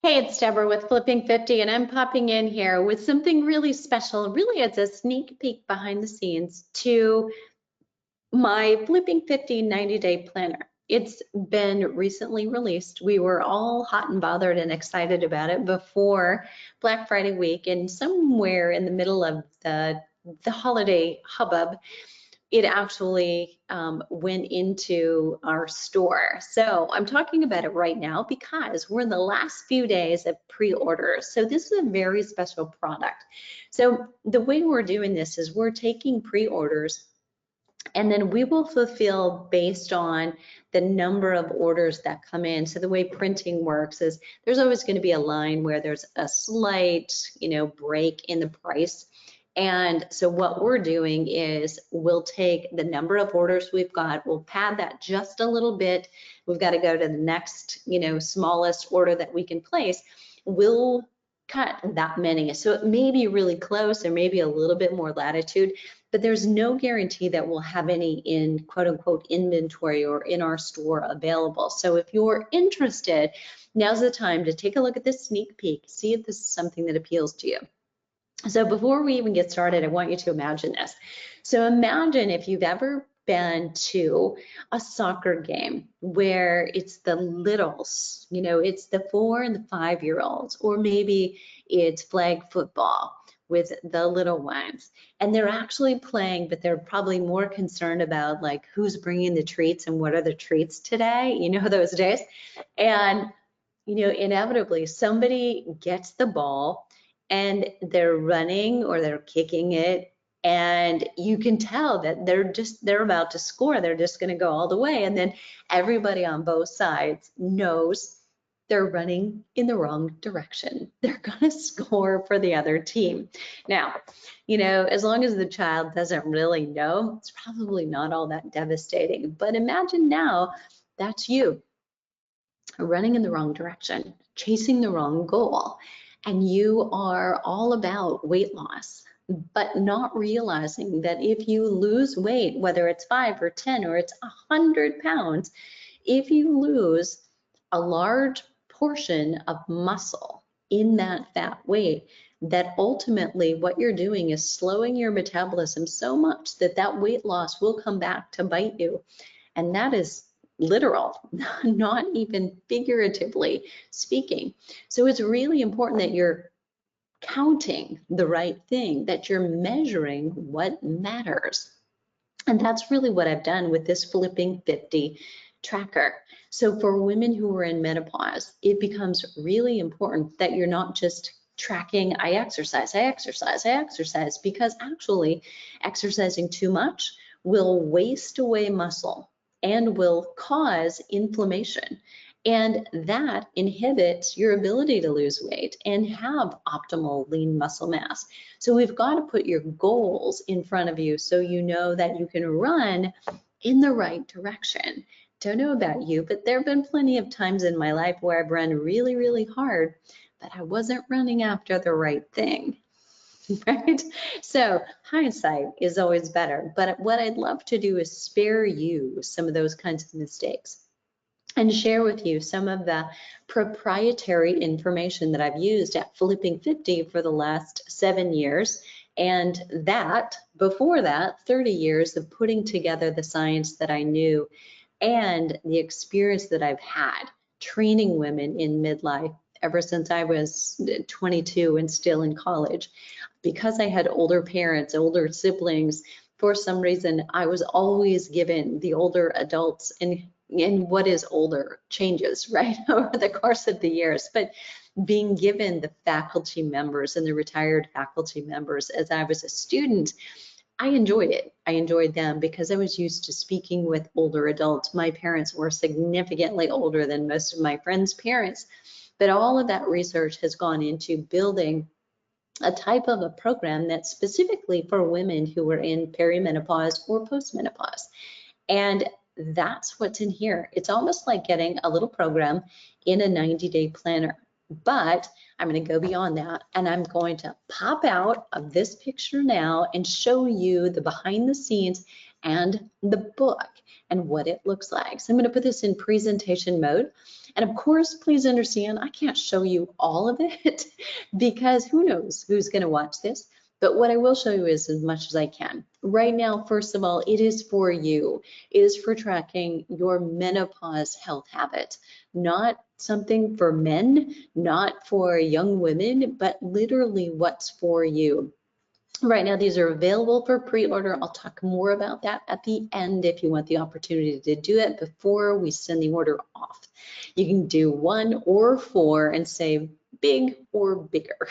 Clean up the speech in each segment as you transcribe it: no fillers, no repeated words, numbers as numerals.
Hey, it's Deborah with Flipping 50, and I'm popping in here with something really special. Really, it's a sneak peek behind the scenes to my Flipping 50 90-day planner. It's been recently released. We were all hot and bothered and excited about it before Black Friday week, and somewhere in the middle of the holiday hubbub, it actually went into our store. So I'm talking about it right now because we're in the last few days of pre-orders. So this is a very special product. So the way we're doing this is we're taking pre-orders and then we will fulfill based on the number of orders that come in. So the way printing works is there's always going to be a line where there's a slight, break in the price. And so what we're doing is we'll take the number of orders we've got, we'll pad that just a little bit. We've got to go to the next, smallest order that we can place. We'll cut that many. So it may be really close, there may be a little bit more latitude, but there's no guarantee that we'll have any in quote unquote inventory or in our store available. So if you're interested, now's the time to take a look at this sneak peek, see if this is something that appeals to you. So before we even get started, I want you to imagine this. So imagine if you've ever been to a soccer game where it's the littles, it's the 4 and the 5-year-olds, or maybe it's flag football with the little ones, and they're actually playing, but they're probably more concerned about like who's bringing the treats and what are the treats today, those days. And inevitably somebody gets the ball and they're running or they're kicking it, and you can tell that they're about to score. They're just going to go all the way, and then everybody on both sides knows they're running in the wrong direction. They're going to score for the other team. Now, as long as the child doesn't really know, it's probably not all that devastating. But imagine now that's you running in the wrong direction, chasing the wrong goal, and you are all about weight loss, but not realizing that if you lose weight, whether it's 5 or 10 or it's 100 pounds, if you lose a large portion of muscle in that fat weight, that ultimately what you're doing is slowing your metabolism so much that that weight loss will come back to bite you. And that is literal, not even figuratively speaking. So it's really important that you're counting the right thing, that you're measuring what matters. And that's really what I've done with this Flipping 50 tracker. So for women who are in menopause, it becomes really important that you're not just tracking, I exercise, because actually exercising too much will waste away muscle and will cause inflammation. And that inhibits your ability to lose weight and have optimal lean muscle mass. So we've got to put your goals in front of you so you know that you can run in the right direction. Don't know about you, but there have been plenty of times in my life where I've run really, really hard, but I wasn't running after the right thing. Right? So hindsight is always better, but what I'd love to do is spare you some of those kinds of mistakes and share with you some of the proprietary information that I've used at Flipping 50 for the last 7 years. And that, before that, 30 years of putting together the science that I knew and the experience that I've had training women in midlife ever since I was 22 and still in college. Because I had older parents, older siblings, for some reason, I was always given the older adults, and what is older changes, right, over the course of the years. But being given the faculty members and the retired faculty members as I was a student, I enjoyed it. I enjoyed them because I was used to speaking with older adults. My parents were significantly older than most of my friends' parents, but all of that research has gone into building a type of a program that's specifically for women who are in perimenopause or postmenopause. And that's what's in here. It's almost like getting a little program in a 90-day planner. But I'm going to go beyond that, and I'm going to pop out of this picture now and show you the behind the scenes and the book and what it looks like. So I'm going to put this in presentation mode. And of course, please understand, I can't show you all of it because who knows who's going to watch this. But what I will show you is as much as I can. Right now, first of all, it is for you. It is for tracking your menopause health habits, not something for men, not for young women, but literally what's for you. Right now, these are available for pre-order. I'll talk more about that at the end if you want the opportunity to do it before we send the order off. You can do 1 or 4 and say big or bigger.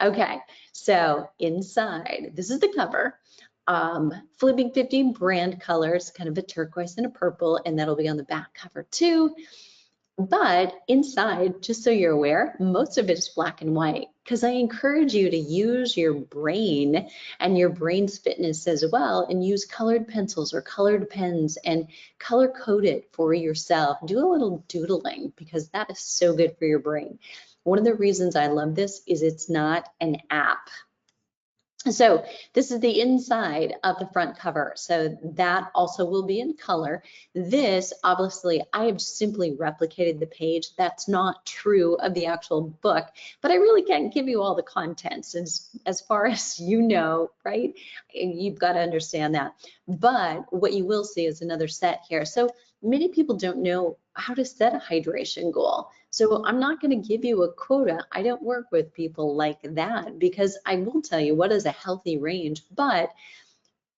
Okay, so inside, this is the cover. Flipping 50 brand colors, kind of a turquoise and a purple, and that'll be on the back cover too. But inside, just so you're aware, most of it is black and white because I encourage you to use your brain and your brain's fitness as well and use colored pencils or colored pens and color code it for yourself. Do a little doodling because that is so good for your brain. One of the reasons I love this is it's not an app. So this is the inside of the front cover. So that also will be in color. This, obviously, I have simply replicated the page. That's not true of the actual book, but I really can't give you all the contents as far as you know, right? You've got to understand that. But what you will see is another set here. So many people don't know how to set a hydration goal. So I'm not going to give you a quota. I don't work with people like that because I will tell you what is a healthy range, but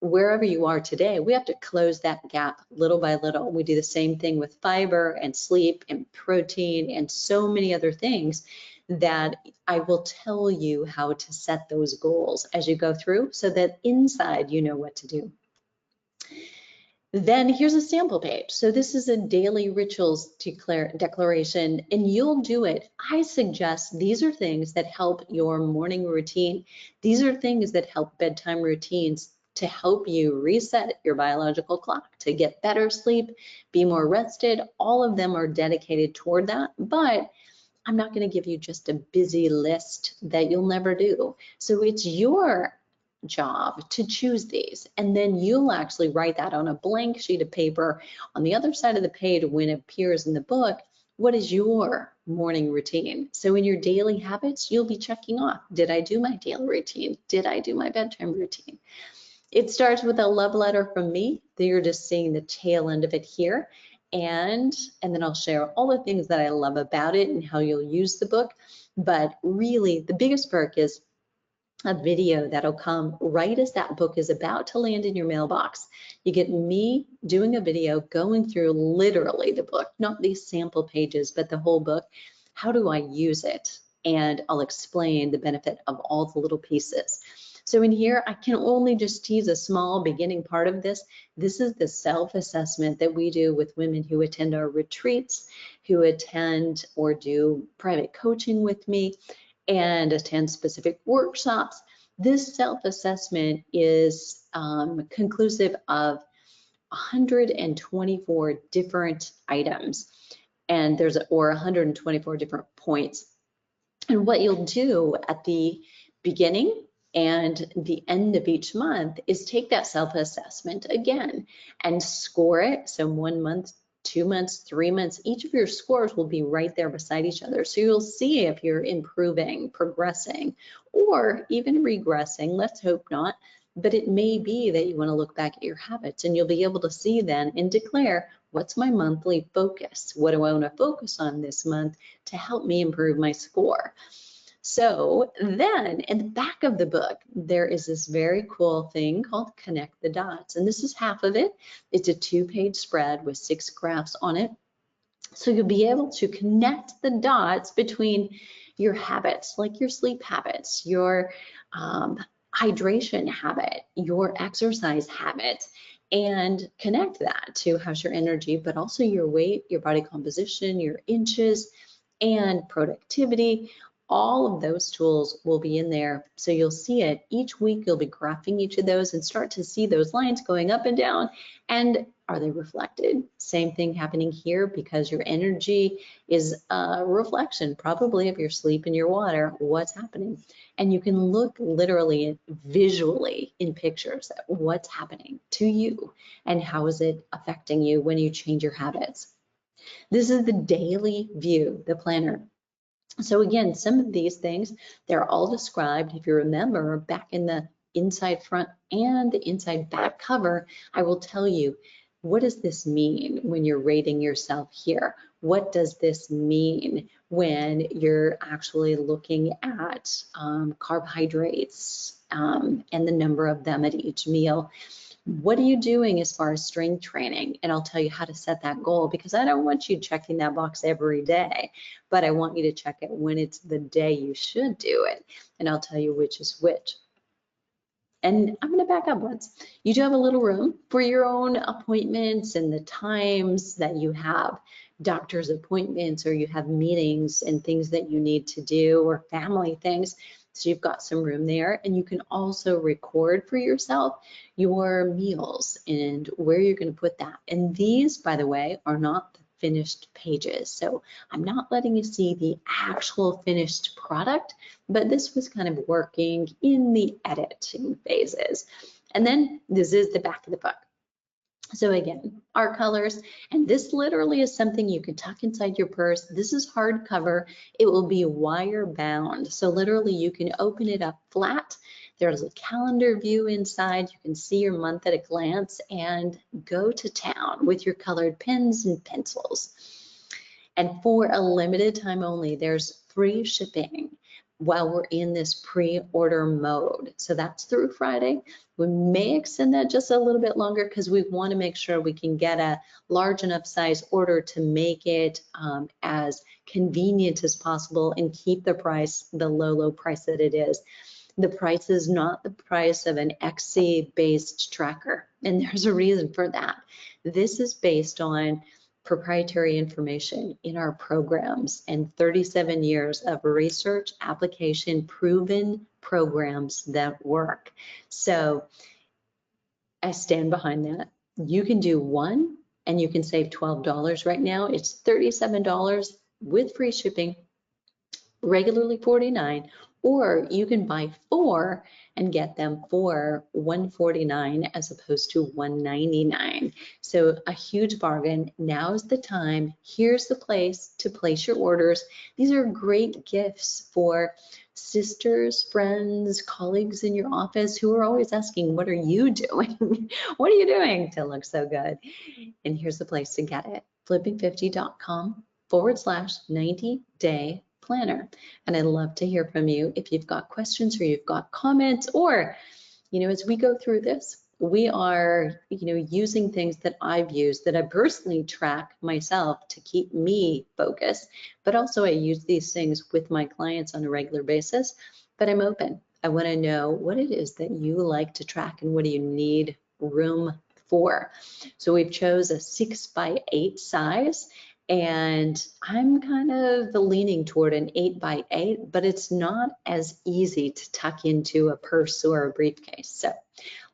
wherever you are today, we have to close that gap little by little. We do the same thing with fiber and sleep and protein and so many other things that I will tell you how to set those goals as you go through so that inside you know what to do. Then here's a sample page. So this is a daily rituals declaration, and you'll do it. I suggest these are things that help your morning routine. These are things that help bedtime routines to help you reset your biological clock, to get better sleep, be more rested. All of them are dedicated toward that, but I'm not going to give you just a busy list that you'll never do. So it's your job to choose these, and then you'll actually write that on a blank sheet of paper on the other side of the page when it appears in the book. What is your morning routine? So in your daily habits, you'll be checking off, did I do my daily routine? Did I do my bedtime routine? It starts with a love letter from me. You're just seeing the tail end of it here. And then I'll share all the things that I love about it and how you'll use the book. But really, the biggest perk is a video that'll come right as that book is about to land in your mailbox. You get me doing a video going through literally the book, not these sample pages, but the whole book. How do I use it? And I'll explain the benefit of all the little pieces. So in here, I can only just tease a small beginning part of this. This is the self-assessment that we do with women who attend our retreats, who attend or do private coaching with me, and attend specific workshops. This self-assessment is conclusive of 124 different items, and or 124 different points. And what you'll do at the beginning and the end of each month is take that self-assessment again and score it. So 1 month, 2 months, 3 months, each of your scores will be right there beside each other. So you'll see if you're improving, progressing, or even regressing. Let's hope not. But it may be that you want to look back at your habits, and you'll be able to see then and declare, what's my monthly focus? What do I want to focus on this month to help me improve my score? So then in the back of the book, there is this very cool thing called Connect the Dots. And this is half of it. It's a 2-page spread with 6 graphs on it. So you'll be able to connect the dots between your habits, like your sleep habits, your hydration habit, your exercise habit, and connect that to how's your energy, but also your weight, your body composition, your inches, and productivity. All of those tools will be in there. So you'll see it each week. You'll be graphing each of those and start to see those lines going up and down. And are they reflected? Same thing happening here, because your energy is a reflection probably of your sleep and your water, what's happening. And you can look literally, visually in pictures at what's happening to you and how is it affecting you when you change your habits. This is the daily view, the planner. So again, some of these things, they're all described. If you remember back in the inside front and the inside back cover, I will tell you, what does this mean when you're rating yourself here? What does this mean when you're actually looking at carbohydrates and the number of them at each meal? What are you doing as far as strength training? And I'll tell you how to set that goal, because I don't want you checking that box every day, but I want you to check it when it's the day you should do it. And I'll tell you which is which. And I'm going to back up once. You do have a little room for your own appointments and the times that you have doctor's appointments, or you have meetings and things that you need to do, or family things. So you've got some room there, and you can also record for yourself your meals and where you're going to put that. And these, by the way, are not the finished pages. So I'm not letting you see the actual finished product, but this was kind of working in the editing phases. And then this is the back of the book. So again, our colors, and this literally is something you can tuck inside your purse. This is hardcover. It will be wire bound. So literally you can open it up flat. There's a calendar view inside. You can see your month at a glance and go to town with your colored pens and pencils. And for a limited time only, there's free shipping while we're in this pre-order mode. So that's through Friday. We may extend that just a little bit longer because we want to make sure we can get a large enough size order to make it as convenient as possible and keep the price, the low price that it is. The price is not the price of an XC-based tracker, and there's a reason for that. This is based on proprietary information in our programs and 37 years of research, application, proven programs that work. So I stand behind that. You can do one and you can save $12 right now. It's $37 with free shipping, regularly $49, or you can buy 4 and get them for $149 as opposed to $199. So a huge bargain. Now's the time. Here's the place to place your orders. These are great gifts for sisters, friends, colleagues in your office who are always asking, what are you doing? What are you doing to look so good? And here's the place to get it. flipping50.com/90-day planner. And I'd love to hear from you if you've got questions or you've got comments, or, as we go through this, we are, using things that I've used that I personally track myself to keep me focused, but also I use these things with my clients on a regular basis, but I'm open. I want to know what it is that you like to track and what do you need room for. So we've chose a 6x8 size, and I'm kind of leaning toward an 8x8, but it's not as easy to tuck into a purse or a briefcase. So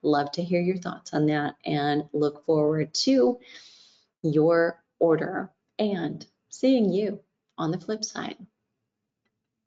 love to hear your thoughts on that and look forward to your order and seeing you on the flip side.